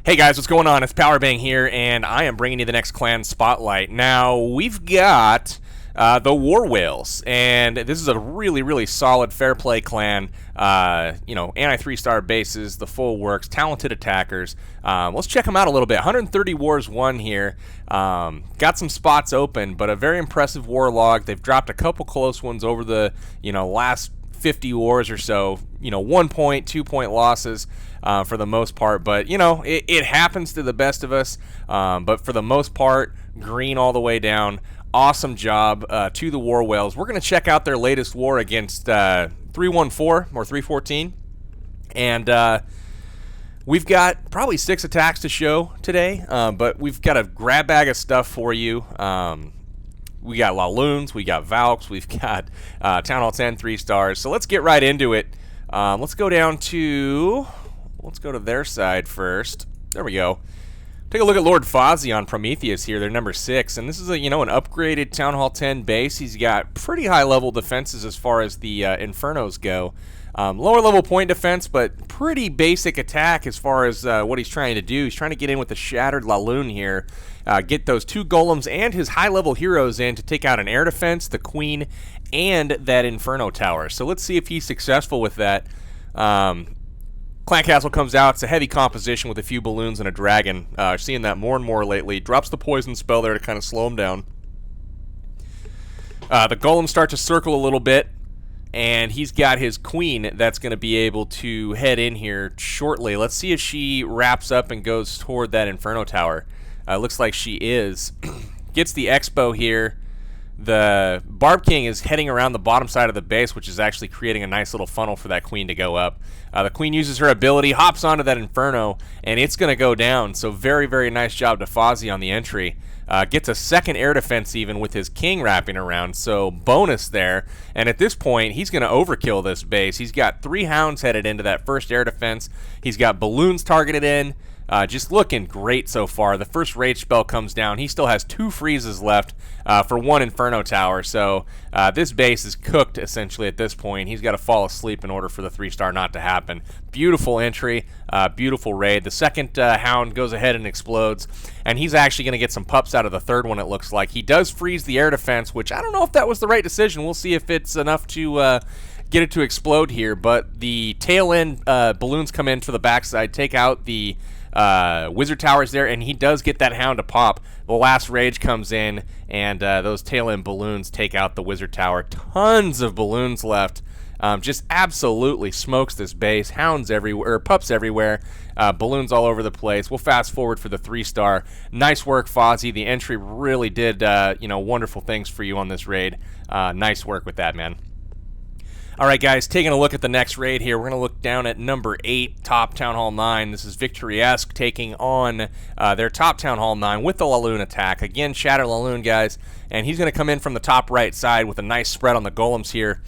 Hey guys, what's going on? It's Powerbang here, and I am bringing you the next clan spotlight. Now, we've got the War Whales, and this is a really solid fair play clan. Anti-3-star bases, the full works, talented attackers. Let's check them out a little bit. 130 wars won here. Got some spots open, but a very impressive war log. They've dropped a couple close ones over the last 50 wars or so. 1 point, 2 point losses. For the most part, but it happens to the best of us. But for the most part, green all the way down. Awesome job to the War Whales. We're going to check out their latest war against 314 or 314, and we've got probably 6 attacks to show today. But we've got a grab bag of stuff for you. We got Laloons, we got Valks, we've got Town Hall 10 3-stars. So let's get right into it. Let's go to their side first. There we go. Take a look at Lord Fozzy on Prometheus here. They're number 6, and this is an upgraded Town Hall 10 base. He's got pretty high level defenses as far as the Infernos go. Lower level point defense, but pretty basic attack as far as what he's trying to do. He's trying to get in with the Shattered Laloon here, get those 2 golems and his high level heroes in to take out an air defense, the Queen, and that Inferno tower. So let's see if he's successful with that. Clan Castle comes out. It's a heavy composition with a few balloons and a dragon. Seeing that more and more lately. Drops the poison spell there to kind of slow him down. The golems start to circle a little bit, and he's got his queen that's going to be able to head in here shortly. Let's see if she wraps up and goes toward that Inferno tower. Looks like she is. Gets the expo here. The Barb King is heading around the bottom side of the base, which is actually creating a nice little funnel for that queen to go up. The queen uses her ability, hops onto that Inferno, and it's going to go down. So very nice job to Fozzy on the entry. Gets a second air defense even with his king wrapping around, so bonus there. And at this point, he's going to overkill this base. He's got 3 hounds headed into that first air defense. He's got balloons targeted in. Just looking great so far. The first rage spell comes down. He still has 2 freezes left for 1 Inferno tower. So this base is cooked essentially at this point. He's got to fall asleep in order for the 3-star not to happen. Beautiful entry, beautiful raid. The second hound goes ahead and explodes, and he's actually going to get some pups out of the third one, it looks like. He does freeze the air defense, which I don't know if that was the right decision. We'll see if it's enough to get it to explode here. But the tail end balloons come in for the backside, take out the wizard towers there, and he does get that hound to pop. The last rage comes in, and those tail end balloons take out the wizard tower. Tons of balloons left. Just absolutely smokes this base. Hounds everywhere, pups everywhere, balloons all over the place. We'll fast forward for the 3-star. Nice work, Fozzy. The entry really did wonderful things for you on this raid. Nice work with that, man. Alright guys, taking a look at the next raid here, we're going to look down at number 8, top Town Hall 9. This is Victory-esque taking on their top Town Hall 9 with the Laloon attack. Again, Shatter Laloon, guys, and he's going to come in from the top right side with a nice spread on the golems here.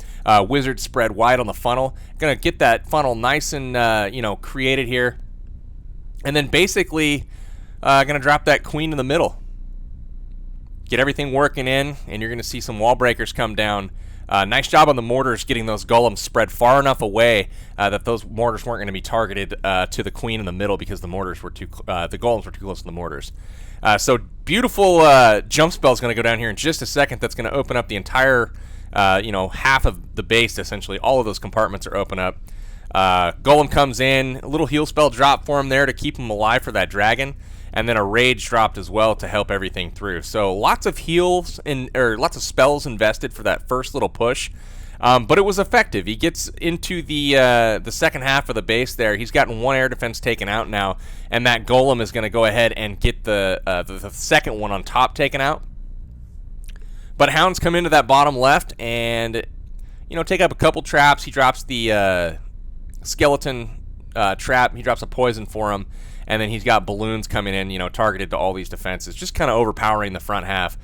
Wizard spread wide on the funnel. Going to get that funnel nice and, created here. And then basically going to drop that queen in the middle. Get everything working in, and you're going to see some wall breakers come down. Nice job on the mortars getting those golems spread far enough away that those mortars weren't going to be targeted to the queen in the middle because the mortars were the golems were too close to the mortars. So beautiful jump spell is going to go down here in just a second. That's going to open up the entire half of the base essentially. All of those compartments are open up. Golem comes in, a little heal spell drop for him there to keep him alive for that dragon. And then a rage dropped as well to help everything through. So lots of heals lots of spells invested for that first little push, but it was effective. He gets into the second half of the base there. He's gotten 1 air defense taken out now, and that golem is going to go ahead and get the second one on top taken out. But hounds come into that bottom left and take up a couple traps. He drops the skeleton trap. He drops a poison for him. And then he's got balloons coming in, targeted to all these defenses, just kind of overpowering the front half.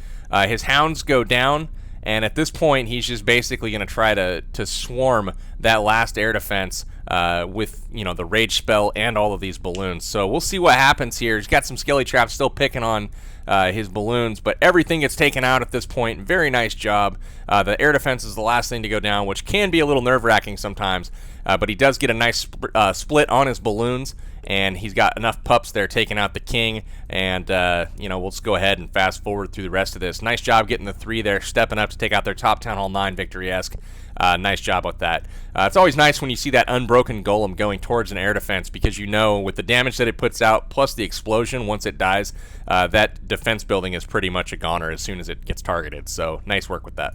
His hounds go down, and at this point, he's just basically going to try to swarm that last air defense with, the rage spell and all of these balloons. So we'll see what happens here. He's got some skelly traps still picking on his balloons, but everything gets taken out at this point. Very nice job. The air defense is the last thing to go down, which can be a little nerve-wracking sometimes, but he does get a nice split on his balloons, and he's got enough pups there taking out the king, and we'll just go ahead and fast forward through the rest of this. Nice job getting the 3 there, stepping up to take out their top Town Hall 9 victory-esque. Nice job with that. It's always nice when you see that unbroken golem going towards an air defense, because you know with the damage that it puts out plus the explosion once it dies, that defense building is pretty much a goner as soon as it gets targeted. So nice work with that.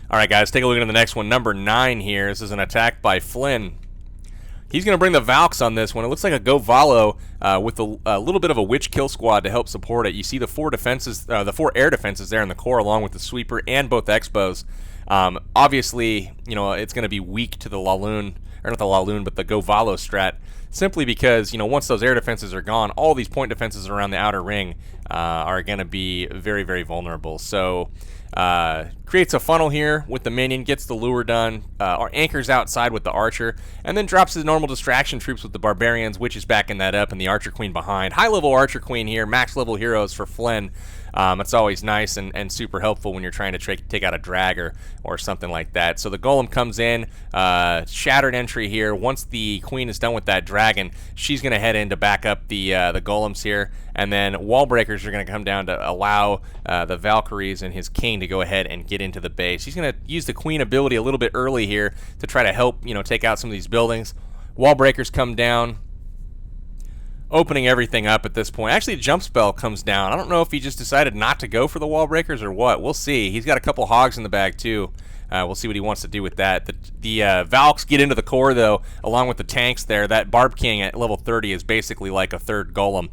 All right, guys, take a look at the next one. Number 9 here. This is an attack by Flynn. He's going to bring the Valks on this one. It looks like a Go Valo with a little bit of a witch kill squad to help support it. You see the 4 defenses, the 4 air defenses there in the core, along with the sweeper and both expos. Obviously, it's going to be weak to the Laloon, or not the Laloon, but the Go Valo strat, simply because, once those air defenses are gone, all these point defenses around the outer ring are going to be very, very vulnerable. So creates a funnel here with the minion, gets the lure done, anchors outside with the archer, and then drops his normal distraction troops with the barbarians, which is backing that up, and the archer queen behind. High level archer queen here, max level heroes for Flynn. It's always nice and super helpful when you're trying to take out a drag or something like that. So the golem comes in, shattered entry here. Once the queen is done with that dragon, she's going to head in to back up the golems here, and then wall breakers are going to come down to allow the Valkyries and his king to go ahead and get into the base. He's going to use the queen ability a little bit early here to try to help take out some of these buildings. Wall breakers come down, opening everything up at this point. Actually, jump spell comes down. I don't know if he just decided not to go for the wall breakers or what. We'll see. He's got a couple hogs in the bag too. We'll see what he wants to do with that. The Valks get into the core though, along with the tanks there. That Barb King at level 30 is basically like a third golem.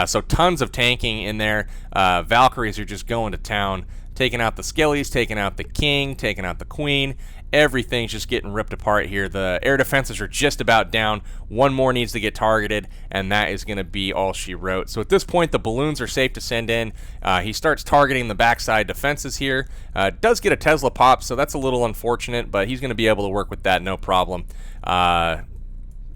So tons of tanking in there. Valkyries are just going to town, taking out the Skellies, taking out the king, taking out the queen. Everything's just getting ripped apart here. The air defenses are just about down. One more needs to get targeted, and that is going to be all she wrote. So at this point, the balloons are safe to send in. He starts targeting the backside defenses here. Does get a Tesla pop, so that's a little unfortunate, but he's going to be able to work with that no problem.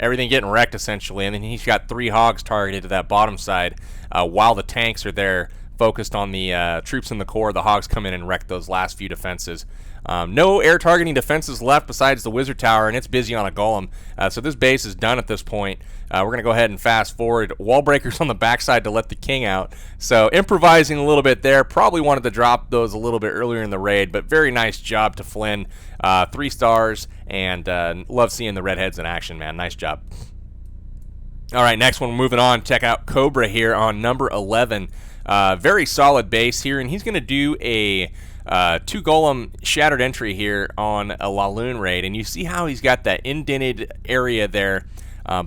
Everything getting wrecked, essentially, and then he's got 3 hogs targeted to that bottom side while the tanks are there focused on the troops in the core. The hogs come in and wreck those last few defenses. No air targeting defenses left besides the wizard tower, and it's busy on a golem. So this base is done at this point. We're going to go ahead and fast forward. Wall breakers on the backside to let the king out. So improvising a little bit there. Probably wanted to drop those a little bit earlier in the raid, but very nice job to Flynn. 3 stars, and love seeing the redheads in action, man. Nice job. All right, next one, moving on. Check out Cobra here on number 11. Very solid base here, and he's going to do a 2 golem shattered entry here on a Laloon raid, and you see how he's got that indented area there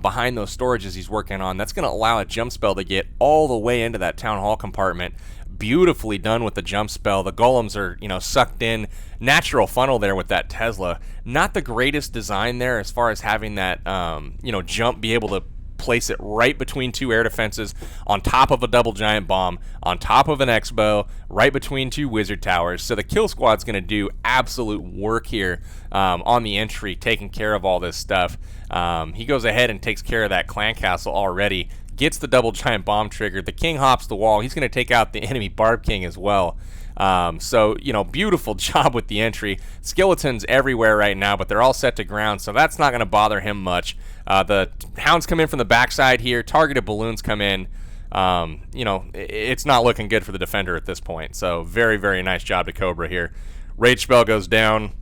behind those storages he's working on. That's going to allow a jump spell to get all the way into that town hall compartment. Beautifully done with the jump spell. The golems are, sucked in. Natural funnel there with that Tesla. Not the greatest design there as far as having that, jump, be able to place it right between 2 air defenses, on top of a double giant bomb, on top of an X-bow, right between 2 wizard towers. So the kill squad's going to do absolute work here on the entry, taking care of all this stuff. He goes ahead and takes care of that clan castle already, gets the double giant bomb triggered. The king hops the wall. He's going to take out the enemy Barb King as well. So, beautiful job with the entry. Skeletons everywhere right now, but they're all set to ground, so that's not going to bother him much. The hounds come in from the backside here. Targeted balloons come in. It's not looking good for the defender at this point. So very, very nice job to Cobra here. Rage spell goes down.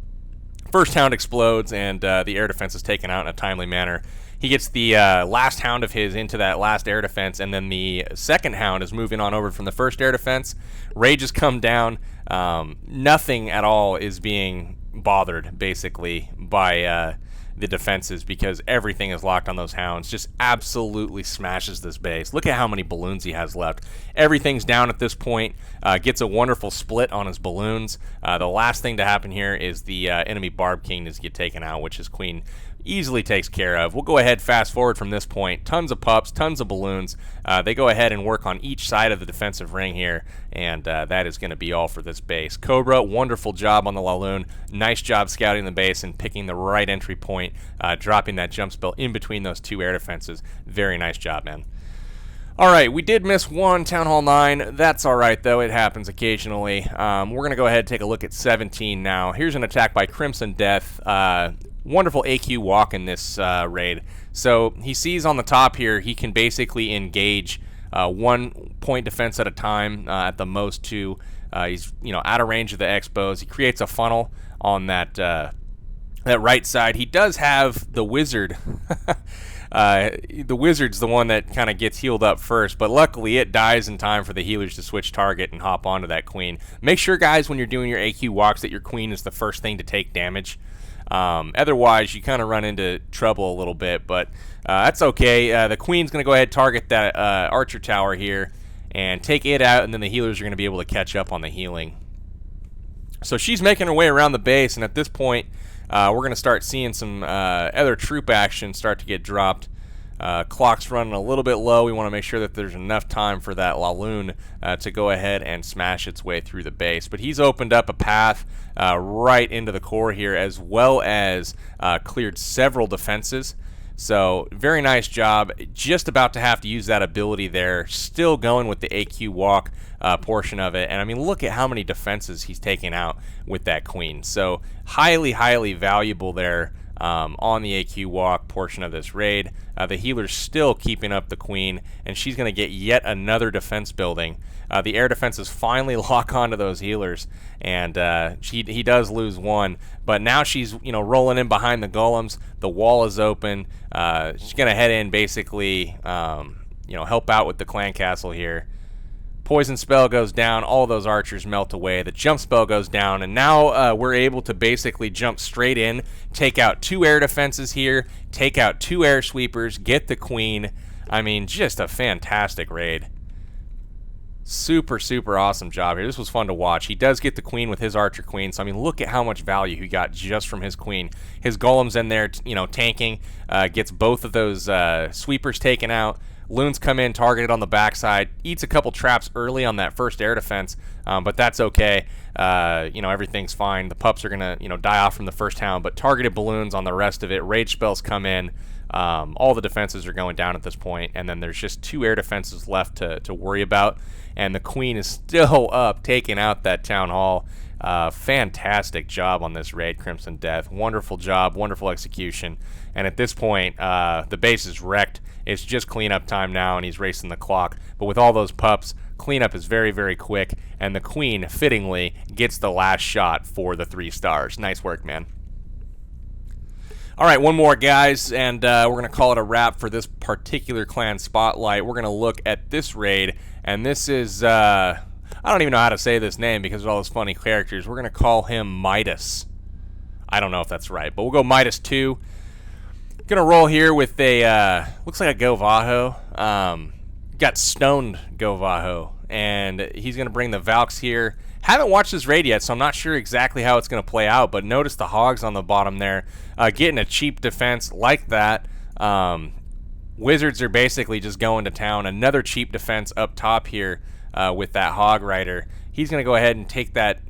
First hound explodes, and the air defense is taken out in a timely manner. He gets the last hound of his into that last air defense, and then the second hound is moving on over from the first air defense. Rage has come down. Nothing at all is being bothered, basically, by the defenses, because everything is locked on those hounds. Just absolutely smashes this base. Look at how many balloons he has left. Everything's down at this point. Gets a wonderful split on his balloons. The last thing to happen here is the enemy Barb King needs to get taken out, which his queen easily takes care of. We'll go ahead, fast forward from this point. Tons of pups, tons of balloons. They go ahead and work on each side of the defensive ring here, and that is going to be all for this base. Cobra, wonderful job on the Laloon. Nice job scouting the base and picking the right entry point, dropping that jump spell in between those 2 air defenses. Very nice job, man. Alright, we did miss one Town Hall 9. That's alright, though. It happens occasionally. We're going to go ahead and take a look at 17 now. Here's an attack by Crimson Death. Wonderful AQ walk in this raid. So he sees on the top here, he can basically engage 1 point defense at a time, at the most 2. He's out of range of the X-bows. He creates a funnel on that right side. He does have the wizard. The wizard's the one that kind of gets healed up first, but luckily it dies in time for the healers to switch target and hop onto that queen. Make sure, guys, when you're doing your AQ walks that your queen is the first thing to take damage. Otherwise, you kind of run into trouble a little bit, but that's okay. The queen's going to go ahead and target that archer tower here and take it out, and then the healers are going to be able to catch up on the healing. So she's making her way around the base, and at this point, we're going to start seeing some other troop action start to get dropped. Clock's running a little bit low. We want to make sure that there's enough time for that Laloon to go ahead and smash its way through the base. But he's opened up a path right into the core here, as well as cleared several defenses. So very nice job. Just about to have to use that ability there. Still going with the AQ walk portion of it. And I mean, look at how many defenses he's taken out with that queen. So highly, highly valuable there on the AQ walk portion of this raid. The healer's still keeping up the queen, and she's going to get yet another defense building. The air defenses finally lock onto those healers, and he does lose one. But now she's rolling in behind the golems. The wall is open. She's going to head in, basically, help out with the clan castle here. Poison spell goes down, all those archers melt away, the jump spell goes down, and now we're able to basically jump straight in, take out 2 air defenses here, take out 2 air sweepers, get the queen. I mean, just a fantastic raid. Super, super awesome job here. This was fun to watch. He does get the queen with his archer queen, so I mean, look at how much value he got just from his queen. His golem's in there, tanking, gets both of those sweepers taken out. Loons come in, targeted on the backside, eats a couple traps early on that first air defense, but that's okay. Everything's fine. The pups are gonna, die off from the first town, but targeted balloons on the rest of it. Rage spells come in. All the defenses are going down at this point, and then there's just 2 air defenses left to worry about, and the queen is still up, taking out that town hall. Fantastic job on this raid, Crimson Death. Wonderful job, wonderful execution. And at this point, the base is wrecked. It's just cleanup time now, and he's racing the clock. But with all those pups, cleanup is very, very quick, and the queen, fittingly, gets the last shot for the 3 stars. Nice work, man. All right, one more, guys, and we're going to call it a wrap for this particular clan spotlight. We're going to look at this raid, and this is, I don't even know how to say this name because of all those funny characters. We're going to call him Midas. I don't know if that's right, but we'll go Midas 2. Gonna roll here with a, looks like a Govajo. Got stoned Govajo, and he's gonna bring the Valks here. Haven't watched this raid yet, so I'm not sure exactly how it's gonna play out, but notice the hogs on the bottom there. Getting a cheap defense like that. Wizards are basically just going to town. Another cheap defense up top here with that hog rider. He's gonna go ahead and take that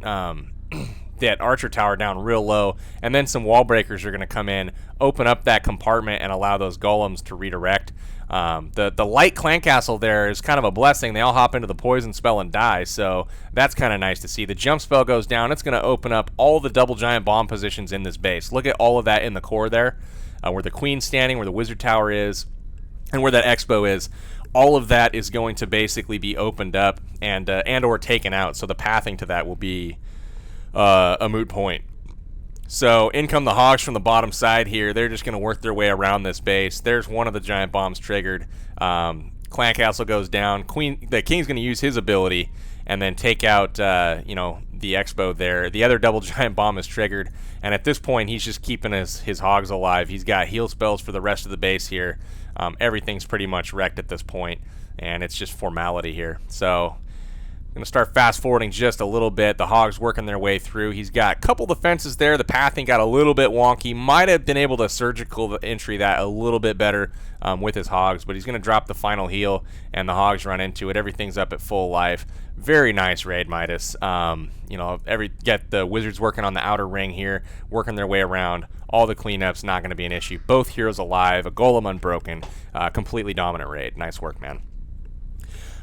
that archer tower down real low, and then some wall breakers are going to come in, open up that compartment, and allow those golems to redirect. The light clan castle there is kind of a blessing. They all hop into the poison spell and die, so that's kind of nice to see. The jump spell goes down. It's going to open up all the double giant bomb positions in this base. Look at all of that in the core there, where the queen's standing, where the wizard tower is, and where that expo is. All of that is going to basically be opened up and or taken out, so the pathing to that will be a moot point. So in come the hogs from the bottom side here. They're just going to work their way around this base. There's one of the giant bombs triggered. Clan castle goes down. The king's going to use his ability and then take out the expo there. The other double giant bomb is triggered, and at this point he's just keeping his hogs alive. He's got heal spells for the rest of the base here. Everything's pretty much wrecked at this point, and it's just formality here. So I'm going to start fast forwarding just a little bit. The hogs working their way through. He's got a couple defenses there. The pathing got a little bit wonky. Might have been able to surgical entry that a little bit better with his hogs, but he's going to drop the final heal, and the hogs run into it. Everything's up at full life. Very nice raid, Midas. Get the wizards working on the outer ring here, working their way around. All the cleanups, not going to be an issue. Both heroes alive, a golem unbroken, completely dominant raid. Nice work, man.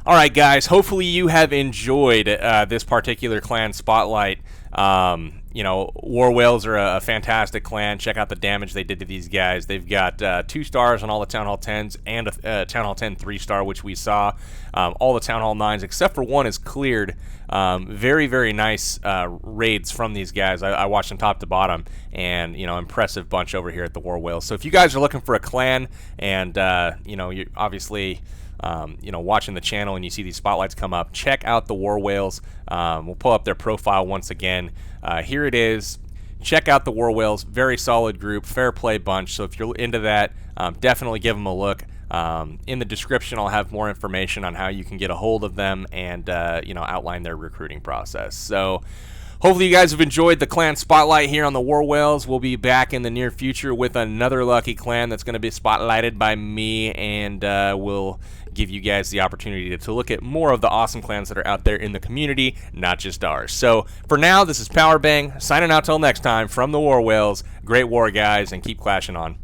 All right, guys. Hopefully you have enjoyed this particular clan spotlight. You know, War Whales are a fantastic clan. Check out the damage they did to these guys. They've got 2 stars on all the Town Hall 10s and a Town Hall 10 3-star, which we saw. All the Town Hall 9s, except for one, is cleared. Very, very nice raids from these guys. I watched them top to bottom, and, you know, impressive bunch over here at the War Whales. So if you guys are looking for a clan and, you know, you're obviously... you know, watching the channel and you see these spotlights come up, check out the War Whales. We'll pull up their profile once again. Here it is. Check out the War Whales. Very solid group, fair play bunch. So if you're into that, definitely give them a look. In the description, I'll have more information on how you can get a hold of them and, you know, outline their recruiting process. So hopefully you guys have enjoyed the clan spotlight here on the War Whales. We'll be back in the near future with another lucky clan that's going to be spotlighted by me, and we'll give you guys the opportunity to look at more of the awesome clans that are out there in the community, not just ours. So for now, this is Powerbang, signing out till next time from the War Whales. Great war, guys, and keep clashing on.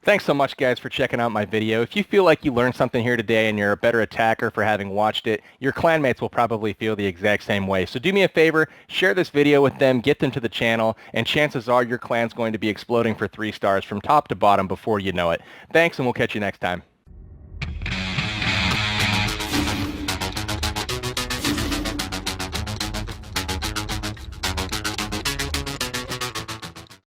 Thanks so much, guys, for checking out my video. If you feel like you learned something here today and you're a better attacker for having watched it, your clanmates will probably feel the exact same way. So do me a favor, share this video with them, get them to the channel, and chances are your clan's going to be exploding for 3 stars from top to bottom before you know it. Thanks, and we'll catch you next time.